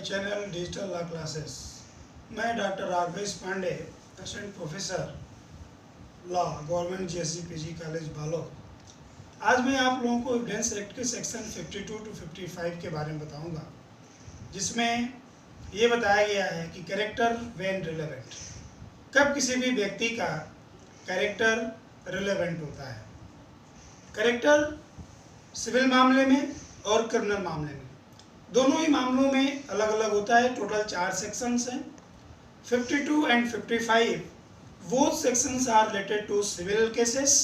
My channel digital law classes. मैं doctor Raghavesh Pandey, assistant professor law, government GSC PG college Balod. आज मैं आप लोगों को एविडेंस एक्ट के सेक्शन 52 to 55 के बारे में बताऊंगा, जिसमें ये बताया गया है कि कैरेक्टर व्हेन रिलेवेंट, कब किसी भी व्यक्ति का कैरेक्टर रिलेवेंट होता है। कैरेक्टर सिविल मामले में और क्रिमिनल मामले में, दोनों ही मामलों में अलग अलग होता है। टोटल 4 सेक्शंस हैं, 52 and 55। Both sections are related to civil cases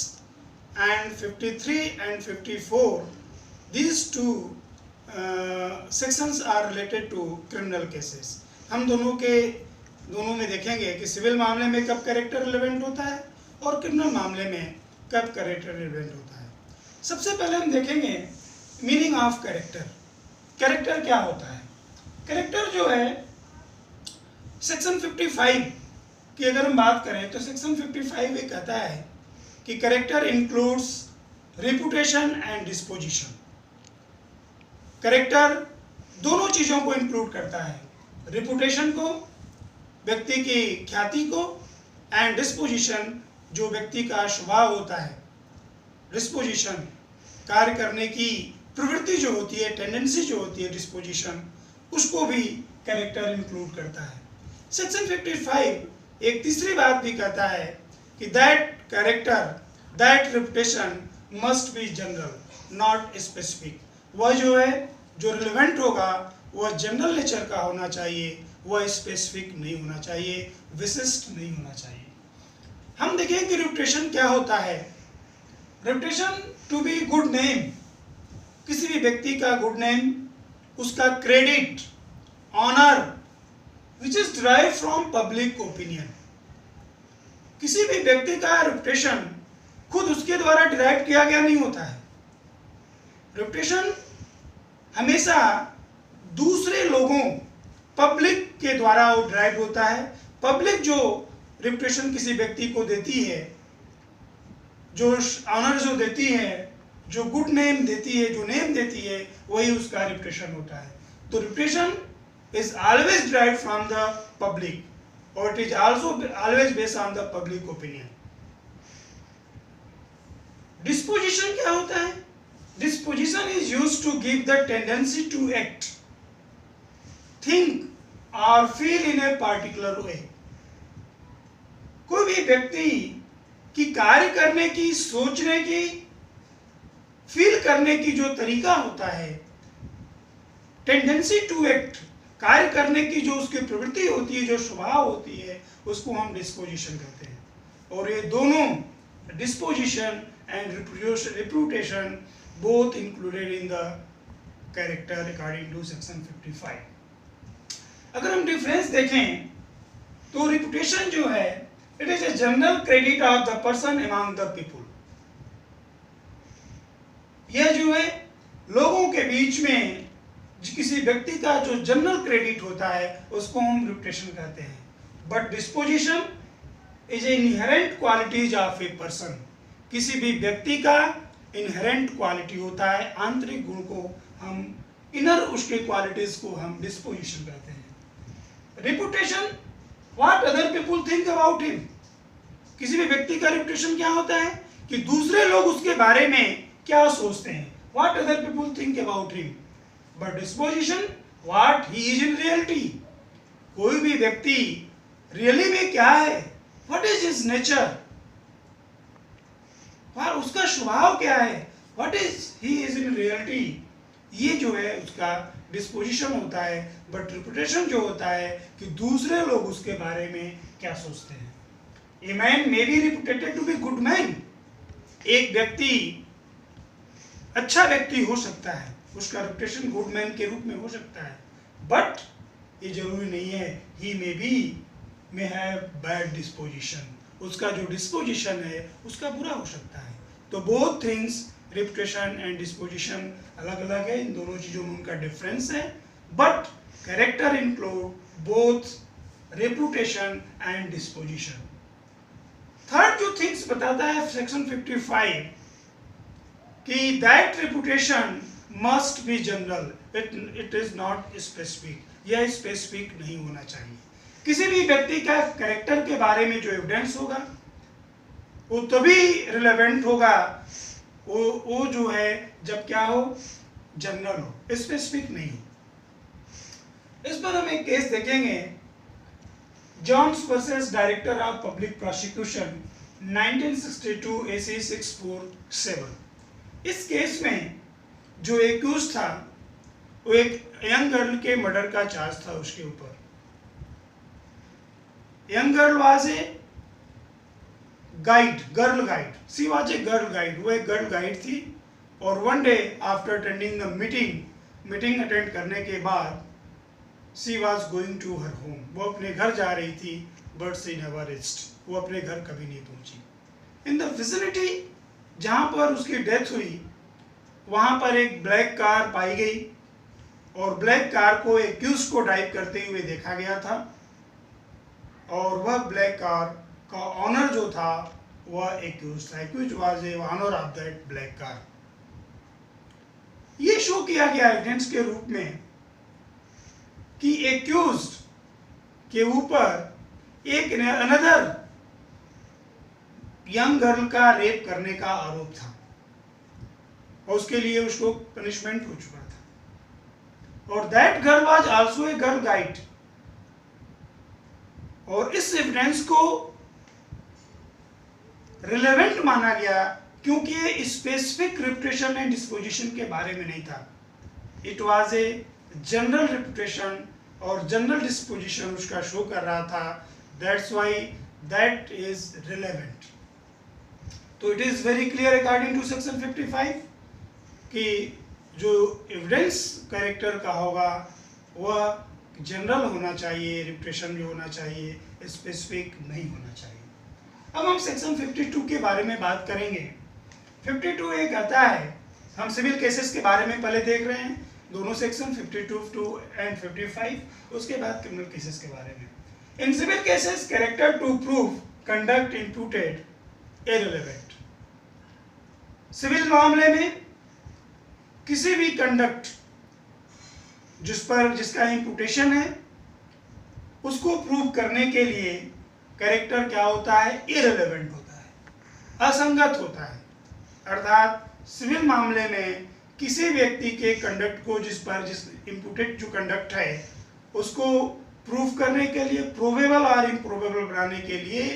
and 53 and 54, these two sections are related to criminal cases। हम दोनों में देखेंगे कि सिविल मामले में कब कैरेक्टर रिलेवेंट होता है और क्रिमिनल मामले में कब कैरेक्टर रिलेवेंट होता है। सबसे पहले हम देखेंगे मीनिंग ऑफ कैरेक्टर। कैरेक्टर क्या होता है? कैरेक्टर जो है सेक्शन 55 की अगर हम बात करें तो सेक्शन 55 ये कहता है कि character includes reputation and disposition. Character दोनों चीज़ों को इंक्लूड करता है, रेपुटेशन को, व्यक्ति की ख्याति को, एंड डिस्पोजिशन जो व्यक्ति का स्वभाव होता है। डिस्पोजिशन कार्य करने की प्रवृत्ति जो होती है, टेंडेंसी जो होती है, डिस्पोजिशन, उसको भी कैरेक्टर इंक्लूड करता है। सेक्शन 55 एक तीसरी बात भी कहता है कि that character, that reputation must be general not specific. वह जो है जो रिलेवेंट होगा वह जनरल नेचर का होना चाहिए, वह स्पेसिफिक नहीं होना चाहिए, विशिष्ट नहीं होना चाहिए। हम देखें कि रेपुटेशन क्या होता है। Reputation to be good name, किसी भी व्यक्ति का गुड नेम, उसका credit, honour which is derive from public opinion. किसी भी व्यक्ति का रेपुटेशन खुद उसके द्वारा डिराइव किया गया नहीं होता है। रेपुटेशन हमेशा दूसरे लोगों, पब्लिक के द्वारा वो डिराइव होता है। पब्लिक जो रेपुटेशन किसी व्यक्ति को देती है, जो ऑनर जो देती है, जो गुड नेम देती है, जो नेम देती है, वही उसका रेपुटेशन होता है। तो reputation is always derived from the public or it is also always based on the public opinion। Disposition क्या होता है? Disposition is used to give the tendency to act, think or feel in a particular way। कोई भी व्यक्ति की कार्य करने की, सोचने की, फील करने की जो तरीका होता है, टेंडेंसी टू एक्ट, कार्य करने की जो उसकी प्रवृत्ति होती है, जो स्वभाव होती है, उसको हम डिस्पोजिशन कहते हैं। और ये दोनों disposition and reputation both included in the character according to section 55। अगर हम डिफरेंस देखें तो रेपुटेशन जो है, it is a general credit of the person among the people. यह जो है लोगों के बीच में किसी व्यक्ति का जो जनरल क्रेडिट होता है उसको हम रेपुटेशन कहते हैं। But disposition is a inherent qualities of a person. किसी भी व्यक्ति का इनहेरेंट क्वालिटी होता है, आंतरिक गुण को हम, इनर उसके क्वालिटीज को हम डिस्पोजिशन कहते हैं। Reputation, what other people think about him. किसी भी व्यक्ति का रेपुटेशन क्या होता है कि दूसरे लोग उसके बारे में क्या सोचते हैं, what other people think about him. But disposition, what he is in reality. कोई भी व्यक्ति रियली में क्या है, व्हाट इज हिज नेचर, उसका स्वभाव क्या है, what is he is in reality. ये जो है उसका डिस्पोजिशन होता है। बट रेपुटेशन जो होता है कि दूसरे लोग उसके बारे में क्या सोचते हैं। A man may be reputed to be good man. एक व्यक्ति अच्छा व्यक्ति हो सकता है, उसका रेपुटेशन गुड मैन के रूप में हो सकता है, बट ये जरूरी नहीं है ही मे हैव बैड डिस्पोजिशन। उसका जो डिस्पोजिशन है उसका बुरा हो सकता है। तो both things, reputation and disposition अलग अलग है, इन दोनों चीज़ों में उनका डिफरेंस है। But character include both reputation and disposition. Third जो थिंग्स बताता है सेक्शन 55 कि that reputation must be general, it is not specific। यह स्पेसिफिक नहीं होना चाहिए। किसी भी व्यक्ति का कैरेक्टर के बारे में जो एविडेंस होगा वो तभी रिलेवेंट होगा वो जो है जब क्या हो, जनरल हो, स्पेसिफिक नहीं हो। इस पर हम एक केस देखेंगे, Jones versus director of public prosecution 1962 AC 647। इस केस में जो एक्यूज था वो एक यंग गर्ल के मर्डर का चार्ज था उसके ऊपर। Young girl was a guide, girl guide, she was a girl guide, वो एक गर्ल गाइड थी। और one day after attending the meeting attend करने के बाद she was going to her home, वो अपने घर जा रही थी, बट सी नेवर रीच्ड, वो अपने घर कभी नहीं पहुंची। इन द विसिनिटी जहां पर उसकी डेथ हुई वहां पर एक ब्लैक कार पाई गई और ब्लैक कार को एक्यूज को ड्राइव करते हुए देखा गया था और वह ब्लैक कार का ऑनर जो था वह एक्यूज था। Accused was a owner of that black car. ये शो किया गया एविडेंस के रूप में कि एक्यूज के ऊपर एक अनदर यंग गर्ल का रेप करने का आरोप था और उसके लिए उसको पनिशमेंट हो चुका था। और that girl was also a girl guide. और इस एविडेंस को रिलेवेंट माना गया क्योंकि ये स्पेसिफिक रेपुटेशन एंड डिस्पोजिशन के बारे में नहीं था। It was a general reputation और जनरल डिस्पोजिशन उसका शो कर रहा था। That's why that is relevant. तो it is very clear according to section 55 कि जो एविडेंस कैरेक्टर का होगा वह जनरल होना चाहिए, रेपुटेशन जो होना चाहिए स्पेसिफिक नहीं होना चाहिए। अब हम सेक्शन 52 के बारे में बात करेंगे। 52 ये कहता है, हम सिविल केसेस के बारे में पहले देख रहे हैं दोनों सेक्शन 52 एंड 55, उसके बाद क्रिमिनल केसेस के बारे में। In civil cases character to prove conduct imputed irrelevant. Civil मामले में किसी भी कंडक्ट जिसका इम्प्यूटेशन है उसको प्रूव करने के लिए कैरेक्टर क्या होता है, इररिलेवेंट होता है, असंगत होता है। अर्थात सिविल मामले में किसी व्यक्ति के कंडक्ट को जिस इम्प्यूटेड जो कंडक्ट है उसको प्रूव करने के लिए, प्रोबेबल और इम्प्रोबेबल बनाने के लिए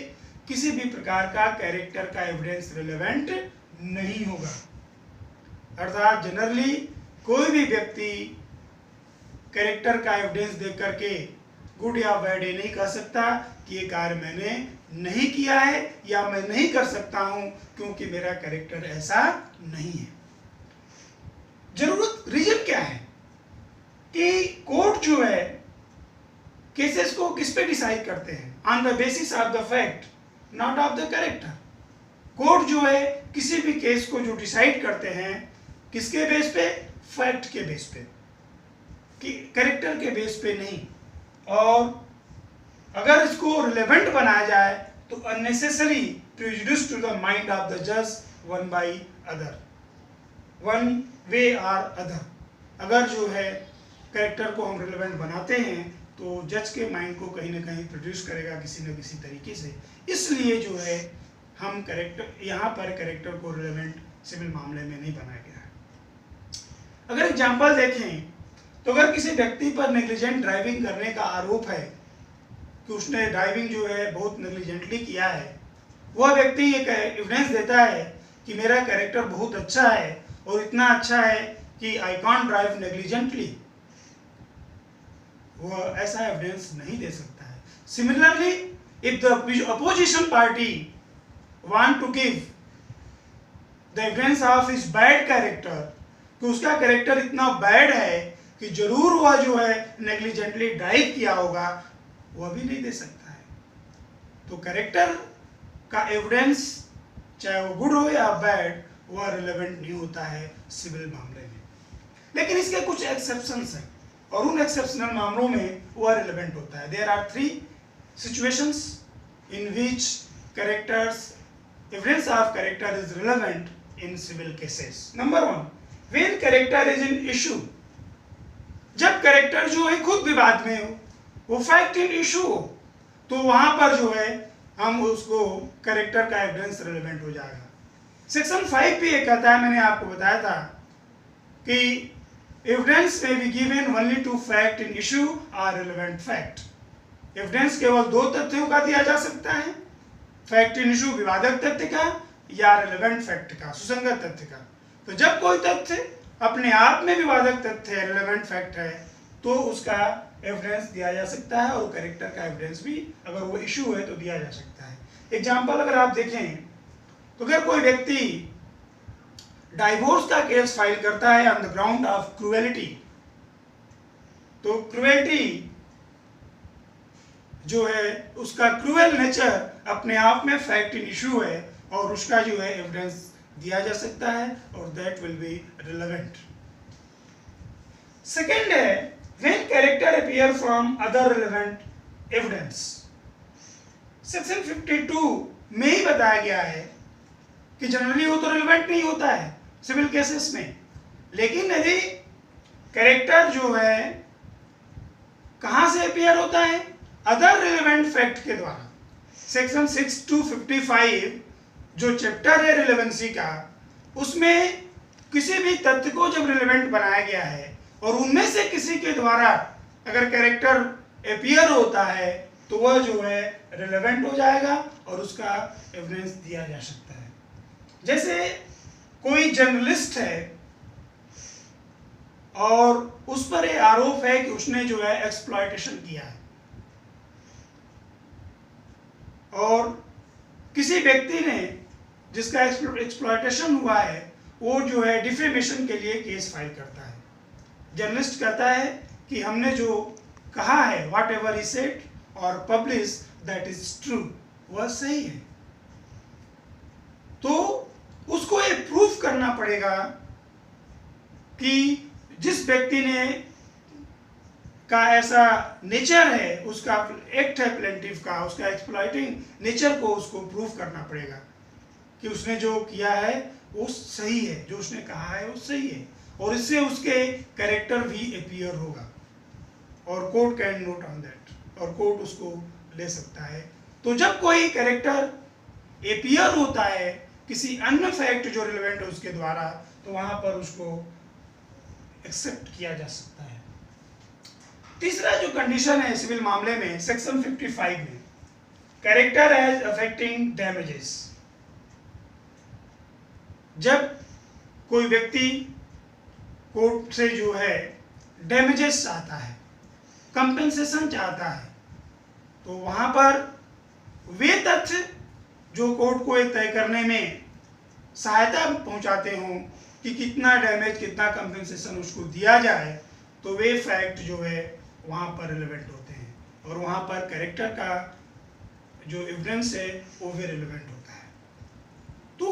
किसी भी प्रकार का कैरेक्टर का एविडेंस रिलेवेंट नहीं होगा। अर्थात जनरली कोई भी व्यक्ति कैरेक्टर का एविडेंस देख करके गुड या बैड ये नहीं कह सकता कि ये कार्य मैंने नहीं किया है या मैं नहीं कर सकता हूं क्योंकि मेरा कैरेक्टर ऐसा नहीं है। जरूरत रीजन क्या है कि कोर्ट जो है केसेस को किस पे डिसाइड करते हैं, on the basis of the fact not of the character. Court जो है किसी भी केस को जो डिसाइड करते हैं किसके बेस पे, फैक्ट के बेस पे, कि कैरेक्टर के बेस पे नहीं। और अगर इसको रिलेवेंट बनाया जाए तो unnecessary prejudice to the mind of the जज one by other, one way और अदर। अगर जो है कैरेक्टर को हम रिलेवेंट बनाते हैं तो जज के माइंड को कहीं ना कहीं प्रोड्यूस करेगा किसी न किसी तरीके से। इसलिए जो है हम कैरेक्टर यहाँ पर कैरेक्टर को रिलेवेंट सिविल मामले में नहीं बनाया गया है। अगर एग्जाम्पल देखें तो अगर किसी व्यक्ति पर नेग्लिजेंट ड्राइविंग करने का आरोप है कि उसने ड्राइविंग जो है बहुत नेग्लिजेंटली किया है, वह व्यक्ति एक एविडेंस देता है कि मेरा कैरेक्टर बहुत अच्छा है और इतना अच्छा है कि आई कांट ड्राइव नेग्लिजेंटली, वह ऐसा एविडेंस नहीं दे सकता है। Similarly if the opposition party want to give the evidence of his bad character, कि उसका कैरेक्टर इतना बैड है कि जरूर वह जो है नेग्लिजेंटली ड्राइव किया होगा, वह भी नहीं दे सकता है। तो कैरेक्टर का एविडेंस चाहे वो गुड हो या बैड वह रिलेवेंट नहीं होता है सिविल मामले में। लेकिन इसके कुछ एक्सेप्शंस हैं और उन एक्सेप्शनल मामलों में वह रिलेवेंट होता है। There are 3 situations in which evidence of character is relevant in civil cases. Number 1, when character is in issue, जब कैरेक्टर जो है खुद विवाद में हो, वो फैक्ट इन इशू हो, तो वहां पर जो है हम उसको कैरेक्टर का एविडेंस रिलेवेंट हो जाएगा। सेक्शन 5 भी ये कहता है, मैंने आपको बताया था कि एविडेंस में be given only to fact in issue or relevant fact. Evidence केवल 2 तथ्यों का दिया जा सकता है, फैक्ट इन इशू विवादक तथ्य का या रिलेवेंट फैक्ट का, सुसंगत तथ्य का। तो जब कोई तथ्य अपने आप में विवादक तथ्य है, रिलेवेंट फैक्ट है, तो उसका एविडेंस दिया जा सकता है, और कैरेक्टर का एविडेंस भी अगर वो इशू है तो दिया जा सकता है। एग्जाम्पल अगर आप देखें तो अगर कोई व्यक्ति डाइवोर्स का केस फाइल करता है on the ground of cruelty, तो क्रूएलिटी जो है उसका क्रूएल नेचर अपने आप में फैक्ट इन इशू है, और उसका जो है एविडेंस दिया जा सकता है, और that will be relevant. Second है when character appear from other relevant evidence. Section 52 में ही बताया गया है कि जनरली वो तो रिलेवेंट नहीं होता है सिविल केसेस में, लेकिन यदि कैरेक्टर जो है कहां से अपीयर होता है, अदर रिलेवेंट फैक्ट के द्वारा। सेक्शन 6 to 55 जो चैप्टर है रिलेवेंसी का, उसमें किसी भी तथ्य को जब रिलेवेंट बनाया गया है और उनमें से किसी के द्वारा अगर कैरेक्टर अपीयर होता है, तो वह जो है रिलेवेंट हो जाएगा और उसका एविडेंस दिया जा सकता है। जैसे कोई जर्नलिस्ट है और उस पर यह आरोप है कि उसने जो है एक्सप्लॉयटेशन किया है, और किसी व्यक्ति ने जिसका एक्सप्लॉयटेशन हुआ है वो जो है डिफेमेशन के लिए केस फाइल करता है। जर्नलिस्ट कहता है कि हमने जो कहा है, व्हाट एवर ही सेड और पब्लिश दैट इज ट्रू, वह सही है। तो उसको ये प्रूफ करना पड़ेगा कि जिस व्यक्ति ने का ऐसा नेचर है, उसका एक्ट है प्लेंटिफ का, उसका एक्सप्लॉइटिंग नेचर को उसको प्रूफ करना पड़ेगा कि उसने जो किया है वो सही है, जो उसने कहा है वो सही है, और इससे उसके कैरेक्टर भी अपीयर होगा, और court can note on that, और कोर्ट उसको ले सकता है। तो जब कोई कैरेक्टर अपीयर होता है किसी अन्य फैक्ट जो रिलेवेंट है उसके द्वारा, तो वहां पर उसको एक्सेप्ट किया जा सकता है। तीसरा जो कंडीशन है सिविल मामले में, सेक्शन 55 में, कैरेक्टर एज अफेक्टिंग डैमेजेस। जब कोई व्यक्ति कोर्ट से जो है डैमेजेस चाहता है, कंपेंसेशन चाहता है, तो वहां पर वे तथ्य जो कोर्ट को तय करने में सहायता पहुंचाते हों कि कितना डैमेज, कितना कंपेंसेशन उसको दिया जाए, तो वे फैक्ट जो है वहां पर रिलेवेंट होते हैं, और वहां पर कैरेक्टर का जो एविडेंस है वो भी रिलेवेंट होता है। तो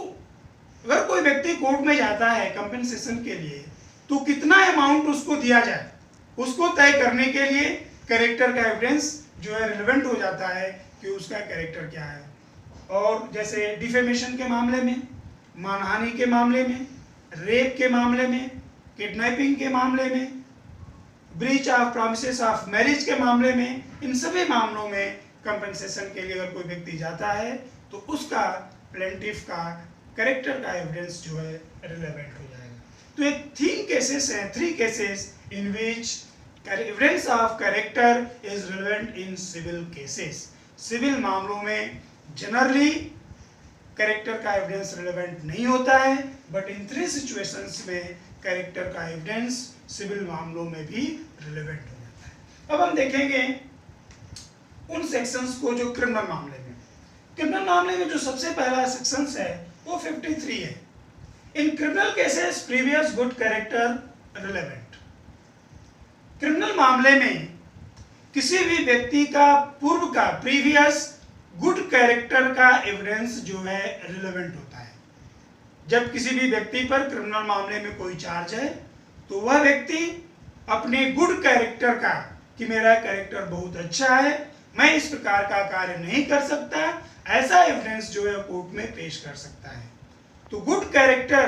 अगर कोई व्यक्ति कोर्ट में जाता है कंपेंसेशन के लिए, तो कितना अमाउंट उसको दिया जाए, उसको तय करने के लिए कैरेक्टर का एविडेंस जो है रिलेवेंट हो जाता है कि उसका कैरेक्टर क्या है। और जैसे डिफेमेशन के मामले में, मानहानि के मामले में, रेप के मामले में, किडनैपिंग के मामले में, breach of promises of marriage के मामले में, इन सभी मामलों में कंपेंसेशन के लिए अगर कोई व्यक्ति जाता है, तो उसका प्लेंटिफ का कैरेक्टर का एविडेंस जो है रिलेवेंट हो जाएगा। तो ये 3 केसेस हैं, 3 cases in which evidence of character is relevant in civil cases. सिविल मामलों में जनरली कैरेक्टर का एविडेंस रिलेवेंट नहीं होता है, बट इन 3 सिचुएशंस में कैरेक्टर का एविडेंस सिविल मामलों में भी रिलेवेंट हो जाता है। अब हम देखेंगे उन सेक्शंस को जो क्रिमिनल मामले में, क्रिमिनल मामले में जो सबसे पहला सेक्शंस है वो 53 है। In criminal cases previous good character relevant. Criminal मामले में किसी भी व्यक्ति का पूर्व का प्रीवियस गुड कैरेक्टर का एविडेंस जो है रिलेवेंट होता है। जब किसी भी व्यक्ति पर क्रिमिनल मामले में कोई चार्ज है, तो वह व्यक्ति अपने गुड कैरेक्टर का, कि मेरा कैरेक्टर बहुत अच्छा है, मैं इस प्रकार का कार्य नहीं कर सकता, ऐसा एविडेंस जो है कोर्ट में पेश कर सकता है। तो गुड कैरेक्टर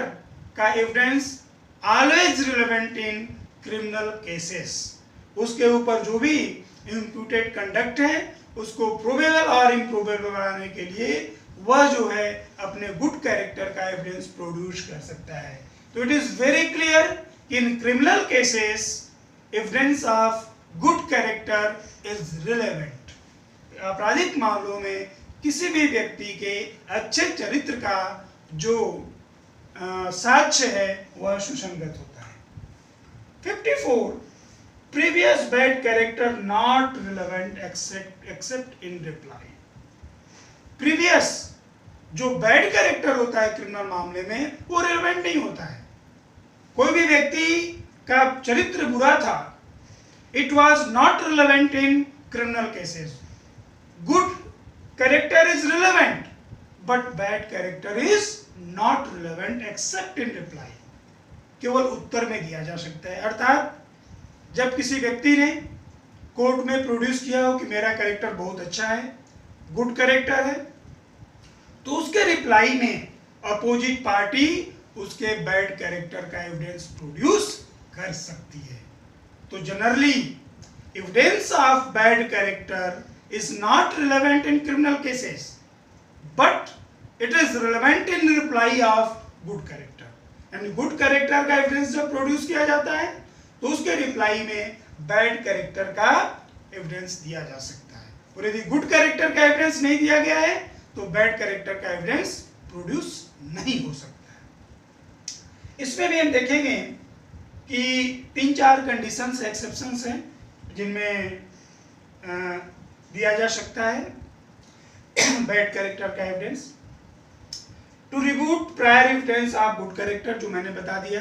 का evidence always relevant in criminal cases, उसके ऊपर जो भी इम्प्यूटेड कंडक्ट है उसको प्रोबेबल और इम्प्रोबेबल बनाने के लिए वह जो है अपने गुड कैरेक्टर का एविडेंस प्रोड्यूस कर सकता है। तो it is very clear in criminal cases evidence of good character is relevant. आपराधिक मामलों में किसी भी व्यक्ति के अच्छे चरित्र का जो साक्ष्य है वह सुसंगत होता है। 54 previous bad character not relevant except in reply। previous जो बैड कैरेक्टर होता है क्रिमिनल मामले में वो रिलेवेंट नहीं होता है। कोई भी व्यक्ति का चरित्र बुरा था, it was not relevant in criminal cases. Good character is relevant but bad character is not relevant accept in reply. केवल उत्तर में दिया जा सकता है। अर्थात जब किसी व्यक्ति ने कोर्ट में प्रोड्यूस किया हो कि मेरा कैरेक्टर बहुत अच्छा है, गुड कैरेक्टर है, तो उसके रिप्लाई में अपोजिट पार्टी उसके बैड कैरेक्टर का एविडेंस प्रोड्यूस कर सकती है। तो generally evidence of bad character is not relevant in criminal cases but it is relevant in reply off good character. यानी गुड कैरेक्टर का एविडेंस जब प्रोड्यूस किया जाता है तो उसके रिप्लाई में बैड कैरेक्टर का एविडेंस दिया जा सकता है, और यदि गुड कैरेक्टर का एविडेंस नहीं दिया गया है तो बैड कैरेक्टर का एविडेंस प्रोड्यूस नहीं हो सकता है। इसमें भी हम देखेंगे कि 3-4 कंडीशंस एक्सेप्शंस हैं जिनमें दिया जा सकता है बैड कैरेक्टर का evidence. To rebut prior evidence of good character, जो मैंने बता दिया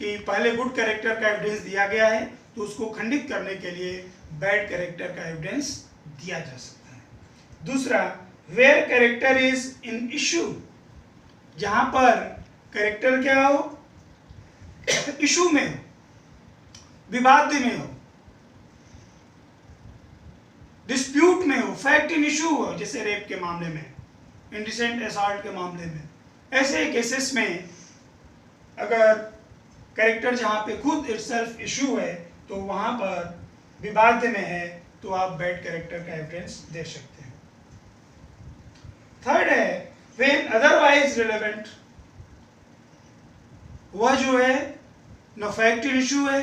कि पहले गुड कैरेक्टर का एविडेंस दिया गया है तो उसको खंडित करने के लिए बैड कैरेक्टर का एविडेंस दिया जा सकता है। दूसरा, where character is in issue, जहां पर कैरेक्टर क्या हो, इशू में हो, विवाद में हो, डिस्प्यूट में हो, फैक्ट इन इशू हो, जैसे रेप के मामले में, इंडिसेंट असॉल्ट के मामले में। ऐसे केसेस में अगर कैरेक्टर जहां पे खुद इटसेल्फ इशू है तो वहां पर विवाद में है तो आप बैड कैरेक्टर का एविडेंस दे सकते हैं। थर्ड है व्हेन अदरवाइज रिलेवेंट, वह जो है न फैक्ट इन इशू है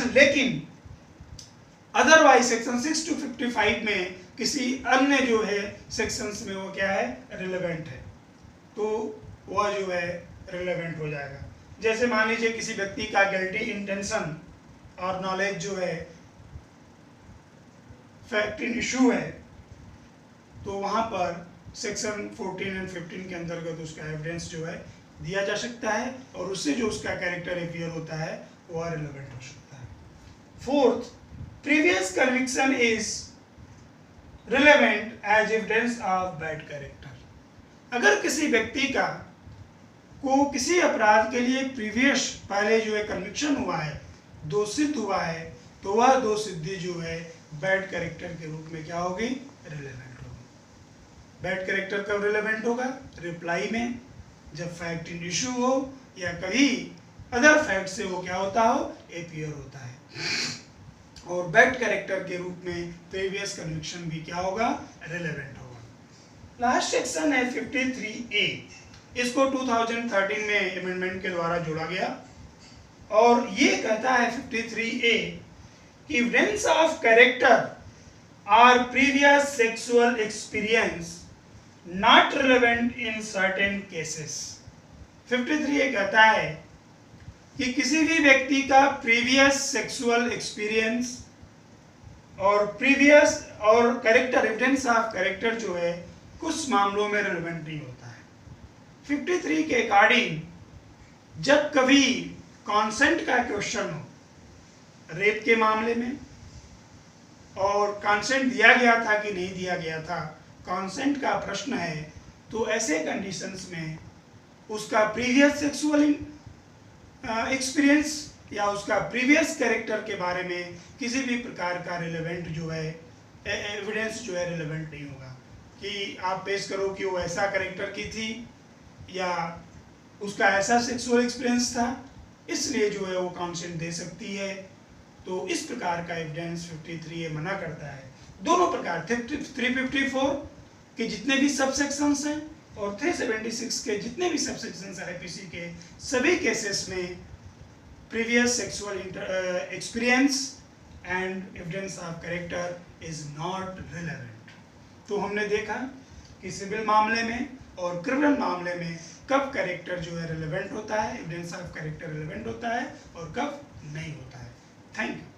लेकिन अदरवाइज सेक्शन 6 to 55 में किसी अन्य जो है सेक्शंस में वो क्या है, रिलेवेंट है, तो वह जो है रिलेवेंट हो जाएगा। जैसे मान लीजिए किसी व्यक्ति का गिल्टी इंटेंशन और नॉलेज जो है फैक्ट इन इशू है तो वहां पर सेक्शन 14 और 15 के अंतर्गत उसका एविडेंस जो है दिया जा सकता है और उससे जो उसका कैरेक्टर अपीयर होता है वह रिलेवेंट हो सकता है। Fourth, previous conviction is relevant as evidence of bad character. अगर किसी व्यक्ति का को किसी अपराध के लिए प्रीवियस पहले जो है कन्विक्शन हुआ है, दोष सिद्ध हुआ है, तो वह दोष सिद्धि जो है बैड कैरेक्टर के रूप में क्या होगी, रिलेवेंट होगी। बैड कैरेक्टर कब रिलेवेंट होगा, रिप्लाई में, जब फैक्ट इन इशू हो या कभी अदर फैक्ट से वो क्या होता हो, अपीयर होता है। और बैड कैरेक्टर के रूप में प्रीवियस कन्विक्शन भी क्या होगा, रिलेवेंट होगा। लास्ट सेक्शन है 53A, इसको 2013 में अमेंडमेंट के द्वारा जोड़ा गया और ये कहता है 53A कि एविडेंस ऑफ कैरेक्टर और previous sexual experience not relevant in certain cases. 53A कहता है कि किसी भी व्यक्ति का प्रीवियस सेक्सुअल एक्सपीरियंस और प्रीवियस और कैरेक्टर, एविडेंस ऑफ कैरेक्टर जो है कुछ मामलों में रिलेवेंट नहीं होता है। 53 के अकॉर्डिंग जब कभी कॉन्सेंट का क्वेश्चन हो रेप के मामले में और कॉन्सेंट दिया गया था कि नहीं दिया गया था, कॉन्सेंट का प्रश्न है, तो ऐसे कंडीशंस में उसका प्रीवियस सेक्सुअल एक्सपीरियंस या उसका प्रीवियस कैरेक्टर के बारे में किसी भी प्रकार का रिलेवेंट जो है एविडेंस जो है रिलेवेंट नहीं होगा कि आप पेश करो कि वो ऐसा कैरेक्टर की थी या उसका ऐसा सेक्सुअल एक्सपीरियंस था इसलिए जो है वो काउंसिल दे सकती है। तो इस प्रकार का एविडेंस 53 ये मना करता है। दोनों प्रकार 354 के जितने भी सब सेक्शंस हैं और 376 के जितने भी सब सेक्शंस हैं आईपीसी के, सभी केसेस में previous sexual experience and evidence of character is not relevant. तो हमने देखा कि सिविल मामले में और क्रिमिनल मामले में कब कैरेक्टर जो है रिलेवेंट होता है, एविडेंस ऑफ कैरेक्टर रिलेवेंट होता है और कब नहीं होता है। Thank you.